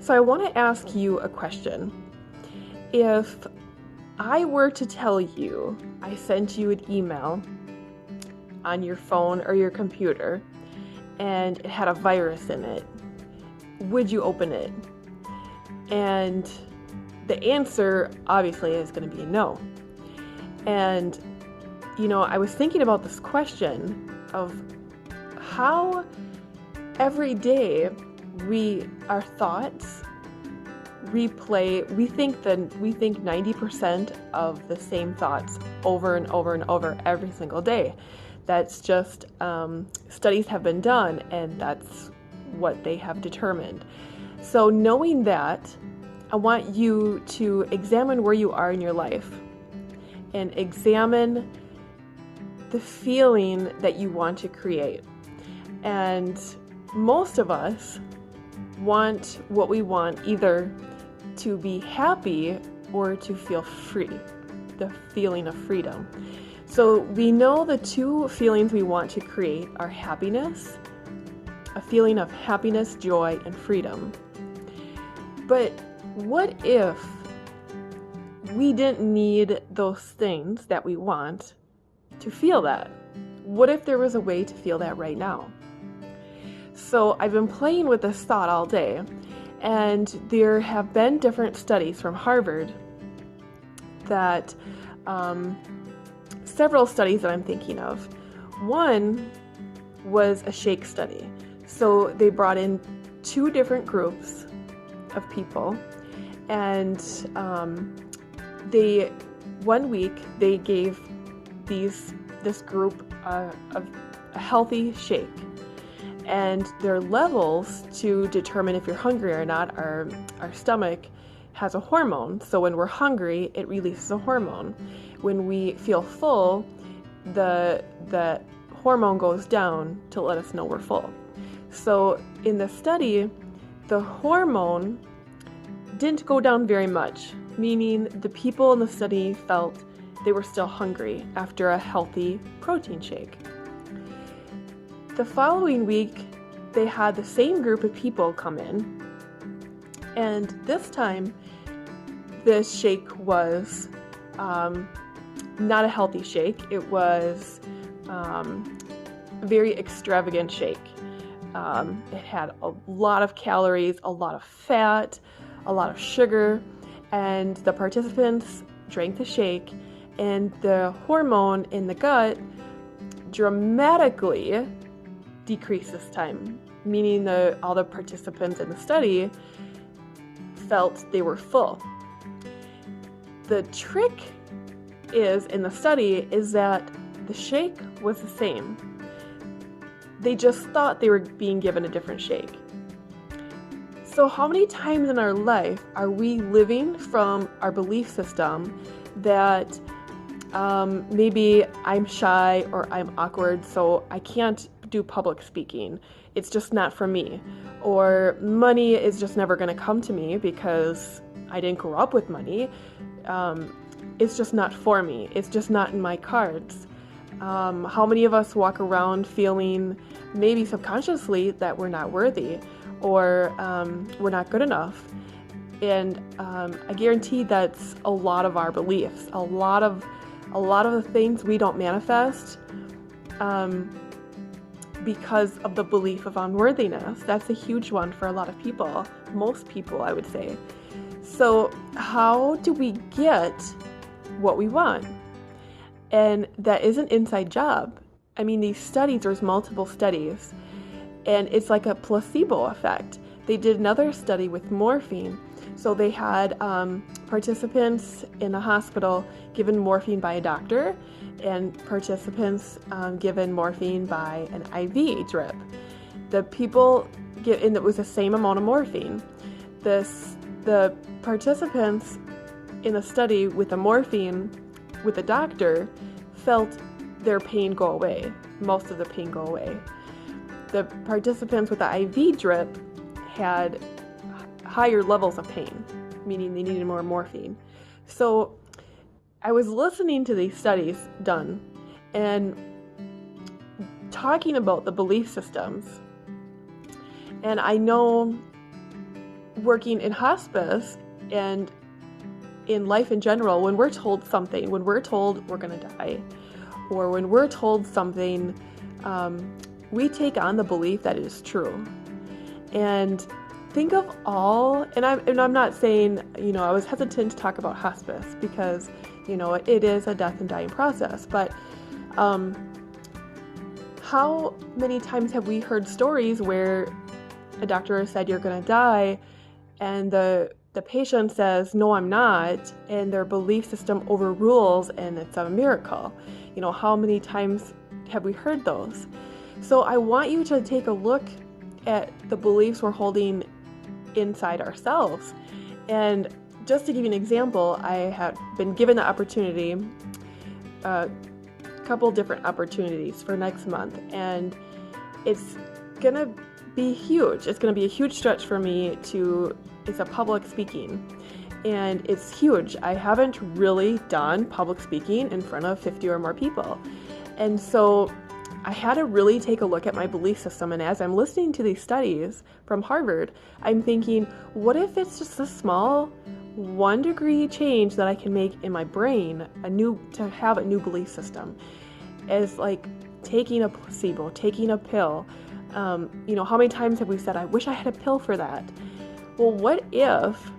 So I want to ask you a question. If I were to tell you I sent you an email on your phone or your computer and it had a virus in it, would you open it? And the answer obviously is going to be no. And I was thinking about this question of how every day our thoughts replay. We think 90% of the same thoughts over and over and over every single day. That's just studies have been done, and that's what they have determined. So knowing that, I want you to examine where you are in your life and examine the feeling that you want to create. And most of us want what we want either to be happy or to feel free, the feeling of freedom. So we know the two feelings we want to create are happiness, a feeling of happiness, joy, and freedom. But what if we didn't need those things that we want to feel that? What if there was a way to feel that right now? So I've been playing with this thought all day, and there have been different studies from Harvard that, several studies that I'm thinking of. One was a shake study. So they brought in two different groups of people, and one week they gave this group a healthy shake, and their levels to determine if you're hungry or not. Our stomach has a hormone, so when we're hungry, it releases a hormone. When we feel full, the hormone goes down to let us know we're full. So in the study, the hormone didn't go down very much, meaning the people in the study felt they were still hungry after a healthy protein shake. The following week, they had the same group of people come in, and this time, this shake was not a healthy shake. It was a very extravagant shake. It had a lot of calories, a lot of fat, a lot of sugar, and the participants drank the shake, and the hormone in the gut dramatically decreased this time, meaning all the participants in the study felt they were full. The trick in the study is that the shake was the same. They just thought they were being given a different shake. So how many times in our life are we living from our belief system that maybe I'm shy or I'm awkward, so I can't do public speaking. It's just not for me. Or money is just never going to come to me because I didn't grow up with money. It's just not for me. It's just not in my cards. How many of us walk around feeling maybe subconsciously that we're not worthy or we're not good enough? And I guarantee that's a lot of our beliefs. A lot of the things we don't manifest because of the belief of unworthiness. That's a huge one for a lot of people. Most people, I would say. So how do we get what we want? And that is an inside job. I mean, these studies, there's multiple studies, and it's like a placebo effect. They did another study with morphine. So they had participants in a hospital given morphine by a doctor and participants given morphine by an IV drip. The people and it was the same amount of morphine. The participants in the study with the morphine with the doctor felt their pain go away, most of the pain go away. The participants with the IV drip had higher levels of pain, meaning they needed more morphine. So I was listening to these studies done and talking about the belief systems. And I know working in hospice and in life in general, when we're told something, when we're told we're going to die, or when we're told something, we take on the belief that it is true. And think of all, and I'm not saying, I was hesitant to talk about hospice because, it is a death and dying process, but how many times have we heard stories where a doctor has said you're going to die, and the patient says, no, I'm not, and their belief system overrules, and it's a miracle. How many times have we heard those? So I want you to take a look at the beliefs we're holding inside ourselves. And just to give you an example, I have been given the opportunity, a couple different opportunities for next month, and it's gonna be huge. It's gonna be a huge stretch for me it's a public speaking, and it's huge. I haven't really done public speaking in front of 50 or more people. And so I had to really take a look at my belief system. And as I'm listening to these studies from Harvard, I'm thinking, what if it's just a small 1 degree change that I can make in my brain, to have a new belief system, as like taking a placebo, taking a pill. How many times have we said, I wish I had a pill for that? Well, what if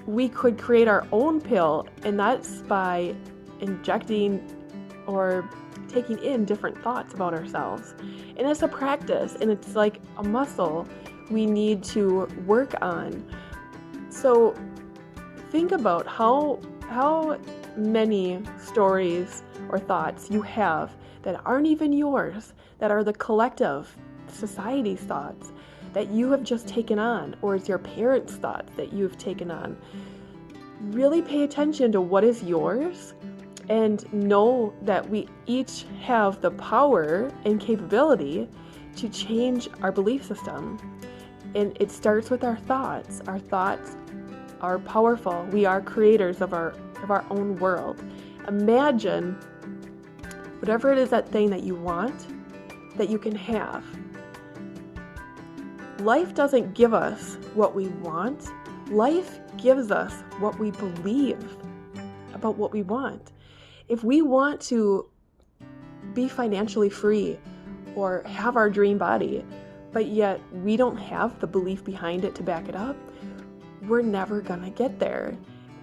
we could create our own pill, and that's by injecting or taking in different thoughts about ourselves. And it's a practice, and it's like a muscle we need to work on. So think about how many stories or thoughts you have that aren't even yours, that are the collective society's thoughts that you have just taken on, or it's your parents' thoughts that you've taken on. Really pay attention to what is yours, and know that we each have the power and capability to change our belief system. And it starts with our thoughts. Our thoughts are powerful. We are creators of our own world. Imagine whatever it is, that thing that you want, that you can have. Life doesn't give us what we want. Life gives us what we believe about what we want. If we want to be financially free or have our dream body, but yet we don't have the belief behind it to back it up, we're never gonna get there.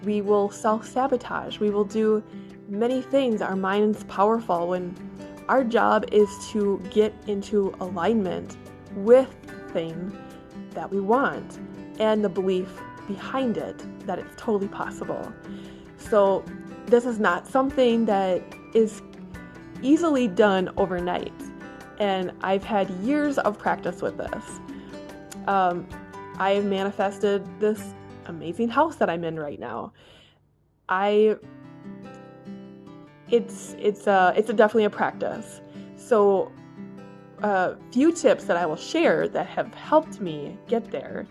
We will self-sabotage. We will do many things. Our mind's powerful when our job is to get into alignment with the thing that we want and the belief behind it that it's totally possible. So this is not something that is easily done overnight, and I've had years of practice with this. I have manifested this amazing house that I'm in right now. It's definitely a practice. So a few tips that I will share that have helped me get there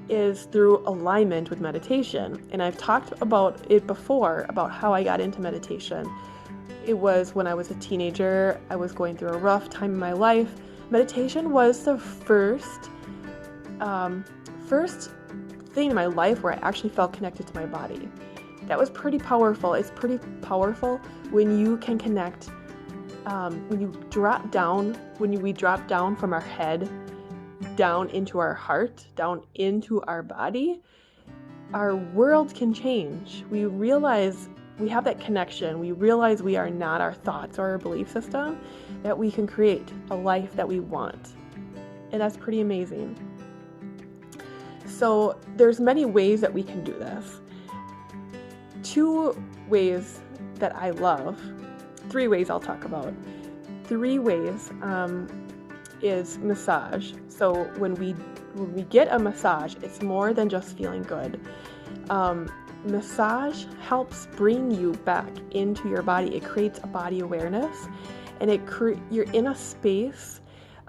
is through alignment with meditation. And I've talked about it before, about how I got into meditation. It was when I was a teenager. I was going through a rough time in my life. Meditation was the first thing in my life where I actually felt connected to my body. That was pretty powerful. It's pretty powerful when you can connect, when we drop down from our head down into our heart, down into our body, our world can change. We realize we have that connection. We realize we are not our thoughts or our belief system, that we can create a life that we want. And that's pretty amazing. So there's many ways that we can do this. 2 ways that I love, 3 ways I'll talk about. 3 ways is massage. So when we get a massage, it's more than just feeling good. Massage helps bring you back into your body. It creates a body awareness, and you're in a space.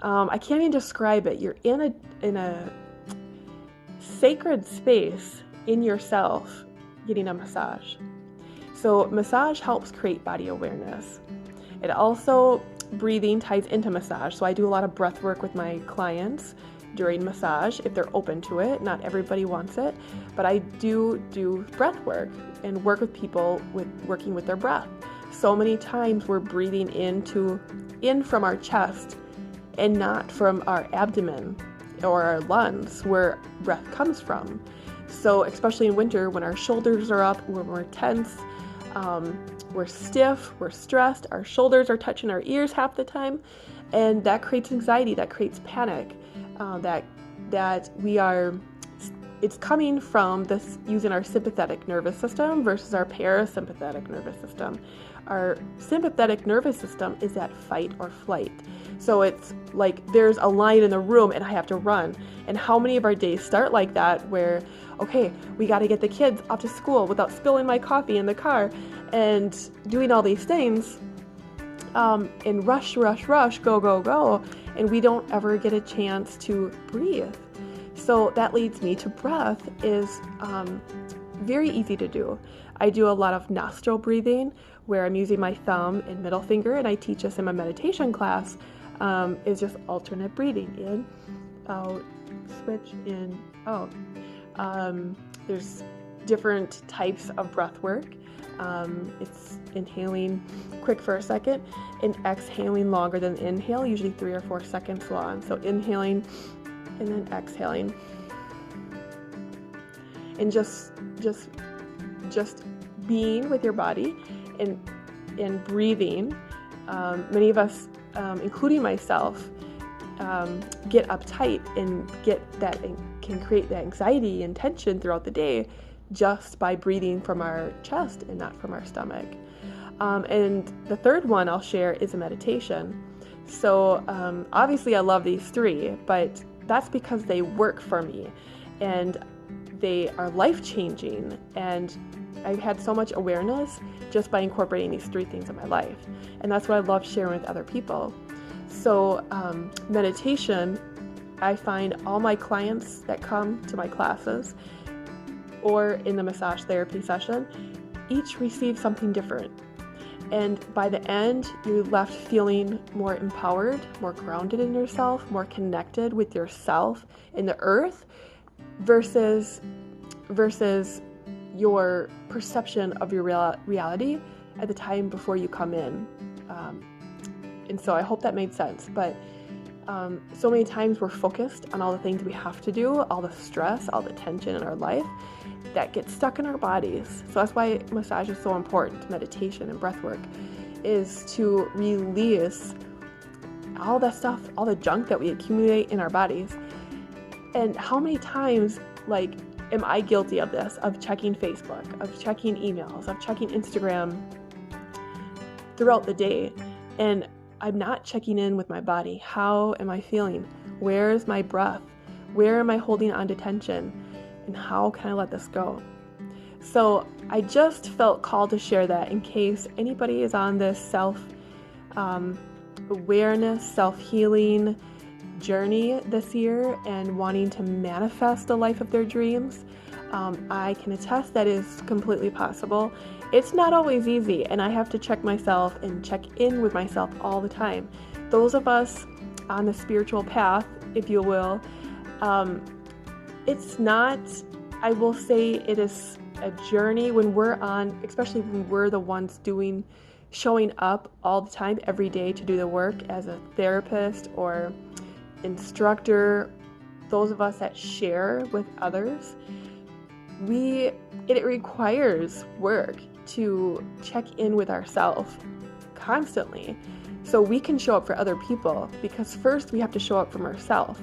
I can't even describe it. You're in a sacred space in yourself, getting a massage. So massage helps create body awareness. It also, breathing ties into massage. So I do a lot of breath work with my clients during massage if they're open to it. Not everybody wants it, but I do breath work and work with people working with their breath. So many times we're breathing in from our chest and not from our abdomen or our lungs, where breath comes from. So especially in winter, when our shoulders are up, when we're tense, we're stiff, we're stressed, our shoulders are touching our ears half the time, and that creates anxiety, that creates panic, it's coming from this using our sympathetic nervous system versus our parasympathetic nervous system. Our sympathetic nervous system is that fight or flight. So it's like there's a lion in the room and I have to run. And how many of our days start like that, where, okay, we got to get the kids off to school without spilling my coffee in the car and doing all these things, and rush, go. And we don't ever get a chance to breathe. So that leads me to breath is very easy to do. I do a lot of nostril breathing where I'm using my thumb and middle finger, and I teach this in my meditation class. Is just alternate breathing, in, out, switch, in, out. There's different types of breath work. It's inhaling quick for a second and exhaling longer than inhale, usually 3 or 4 seconds long. So inhaling and then exhaling, and just being with your body and breathing. Many of us, including myself, get uptight and can create that anxiety and tension throughout the day just by breathing from our chest and not from our stomach. And the third one I'll share is a meditation. So obviously I love these three, but that's because they work for me and they are life-changing, and I've had so much awareness just by incorporating these three things in my life, and that's what I love sharing with other people. So meditation, I find all my clients that come to my classes or in the massage therapy session, each receive something different. And by the end, you're left feeling more empowered, more grounded in yourself, more connected with yourself and the earth versus your perception of your reality at the time before you come in. And so I hope that made sense. But so many times we're focused on all the things we have to do, all the stress, all the tension in our life that gets stuck in our bodies. So that's why massage is so important. Meditation and breath work is to release all that stuff, all the junk that we accumulate in our bodies. And how many times, am I guilty of this, of checking Facebook, of checking emails, of checking Instagram throughout the day, and I'm not checking in with my body. How am I feeling? Where's my breath? Where am I holding on to tension? And how can I let this go? So I just felt called to share that in case anybody is on this self-awareness, self-healing journey this year and wanting to manifest the life of their dreams. I can attest that is completely possible. It's not always easy, and I have to check myself and check in with myself all the time. Those of us on the spiritual path, if you will, it's not, I will say it is a journey when we're on, especially when we're the ones showing up all the time, every day to do the work as a therapist or instructor, those of us that share with others, it requires work to check in with ourselves constantly so we can show up for other people, because first we have to show up from ourselves.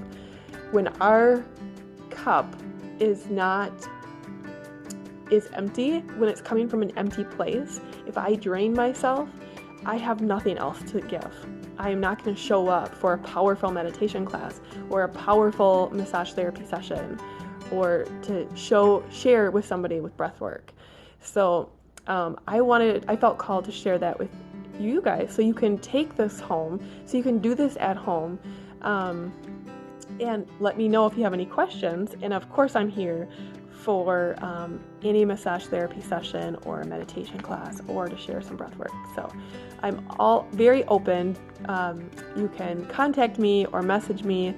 When our cup is empty, when it's coming from an empty place, if I drain myself, I have nothing else to give. I am not going to show up for a powerful meditation class or a powerful massage therapy session or to share with somebody with breath work. So I felt called to share that with you guys so you can take this home, so you can do this at home, and let me know if you have any questions. And of course I'm here for any massage therapy session or a meditation class or to share some breath work. So I'm all very open. You can contact me or message me.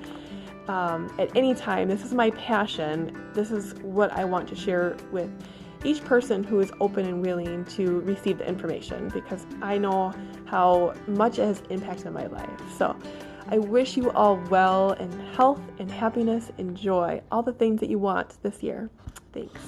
at any time. This is my passion. This is what I want to share with each person who is open and willing to receive the information, because I know how much it has impacted my life. So I wish you all well and health and happiness and joy, all the things that you want this year. Thanks.